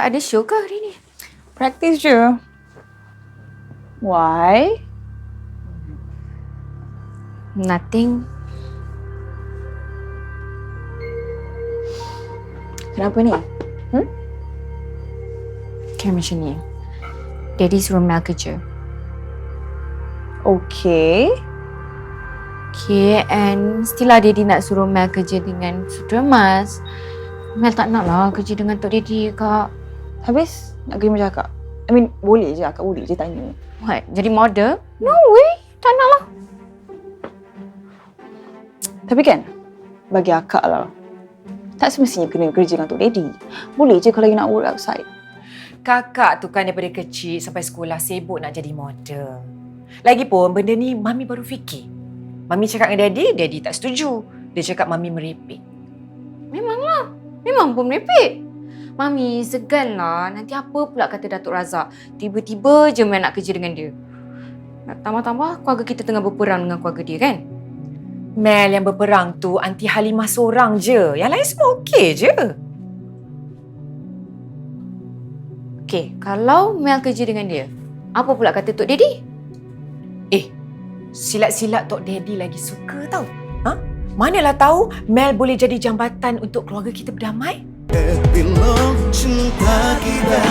Kakak ada show ke hari ni? Practice je. Why? Nothing. Kenapa ni? Okay, macam ni. Daddy suruh Mel kerja. Okay. Okay, and mestilah Daddy nak suruh Mel kerja dengan Sudra Mas. Mel tak nak lah kerja dengan Tok Daddy, Kak. Habis nak kerja macam akak? I mean, boleh je akak boleh je tanya. What? Jadi model? No way. Tak nak lah. Tapi kan, bagi akak lah, tak semestinya kena kerja dengan Tok Daddy. Boleh je kalau you nak work outside. Kakak tu kan daripada kecil sampai sekolah sibuk nak jadi model. Lagipun benda ni Mami baru fikir. Mami cakap dengan Daddy tak setuju. Dia cakap Mami merepek. Memanglah. Memang pun merepek. Mami, segan lah. Nanti apa pula kata Datuk Razak? Tiba-tiba je Mel nak kerja dengan dia. Tambah-tambah keluarga kita tengah berperang dengan keluarga dia kan? Mel yang berperang tu Aunty Halimah seorang je. Yang lain semua okey je. Okay, kalau Mel kerja dengan dia, apa pula kata Tok Daddy? Silat-silat Tok Daddy lagi suka tau. Ha? Manalah tahu Mel boleh jadi jambatan untuk keluarga kita berdamai? Epilog cinta kita.